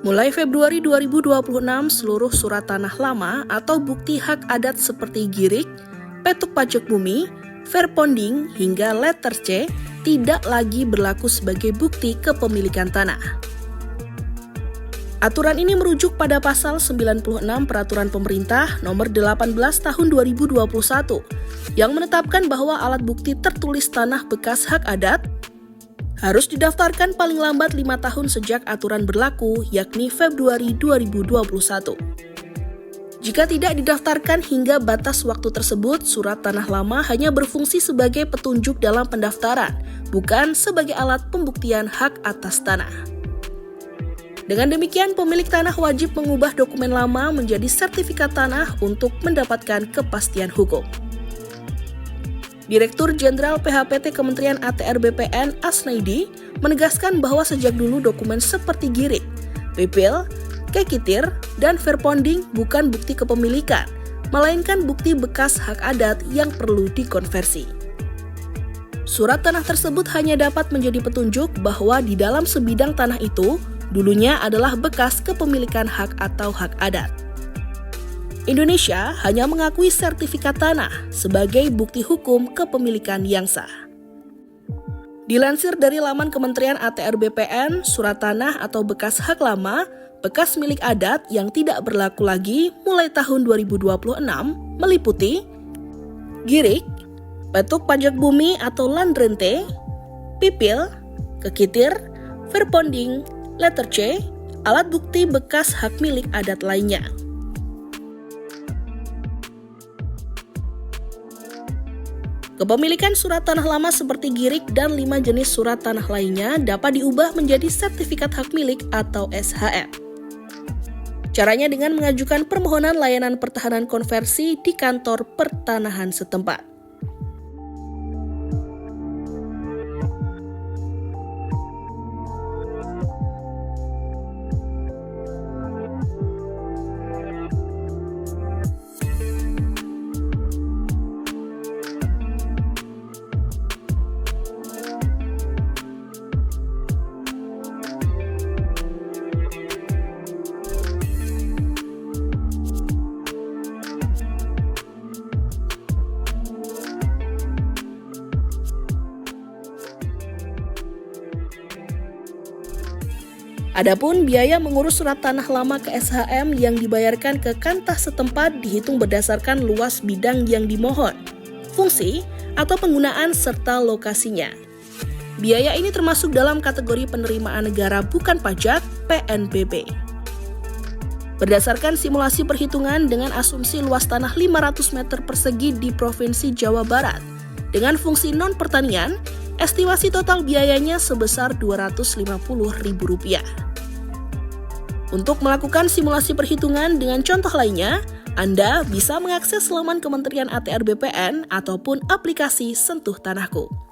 Mulai Februari 2026, seluruh surat tanah lama atau bukti hak adat seperti girik, petuk pajak bumi, verponding, hingga letter C tidak lagi berlaku sebagai bukti kepemilikan tanah. Aturan ini merujuk pada pasal 96 Peraturan Pemerintah Nomor 18 Tahun 2021 yang menetapkan bahwa alat bukti tertulis tanah bekas hak adat harus didaftarkan paling lambat 5 tahun sejak aturan berlaku, yakni Februari 2021. Jika tidak didaftarkan hingga batas waktu tersebut, surat tanah lama hanya berfungsi sebagai petunjuk dalam pendaftaran, bukan sebagai alat pembuktian hak atas tanah. Dengan demikian, pemilik tanah wajib mengubah dokumen lama menjadi sertifikat tanah untuk mendapatkan kepastian hukum. Direktur Jenderal PHPT Kementerian ATR BPN Asnaidi menegaskan bahwa sejak dulu dokumen seperti girik, pipil, kekitir, dan verponding bukan bukti kepemilikan, melainkan bukti bekas hak adat yang perlu dikonversi. Surat tanah tersebut hanya dapat menjadi petunjuk bahwa di dalam sebidang tanah itu dulunya adalah bekas kepemilikan hak atau hak adat. Indonesia hanya mengakui sertifikat tanah sebagai bukti hukum kepemilikan yang sah. Dilansir dari laman Kementerian ATR BPN, surat tanah atau bekas hak lama, bekas milik adat yang tidak berlaku lagi mulai tahun 2026 meliputi girik, petuk pajak bumi atau land rente, pipil, kekitir, verponding, letter C, alat bukti bekas hak milik adat lainnya. Kepemilikan surat tanah lama seperti girik dan 5 jenis surat tanah lainnya dapat diubah menjadi sertifikat hak milik atau SHM. Caranya dengan mengajukan permohonan layanan pertahanan konversi di kantor pertanahan setempat. Adapun biaya mengurus surat tanah lama ke SHM yang dibayarkan ke Kantah setempat dihitung berdasarkan luas bidang yang dimohon, fungsi atau penggunaan serta lokasinya. Biaya ini termasuk dalam kategori penerimaan negara bukan pajak (PNBP). Berdasarkan simulasi perhitungan dengan asumsi luas tanah 500 meter persegi di Provinsi Jawa Barat dengan fungsi non-pertanian, estimasi total biayanya sebesar Rp250.000. Untuk melakukan simulasi perhitungan dengan contoh lainnya, Anda bisa mengakses laman Kementerian ATR BPN ataupun aplikasi Sentuh Tanahku.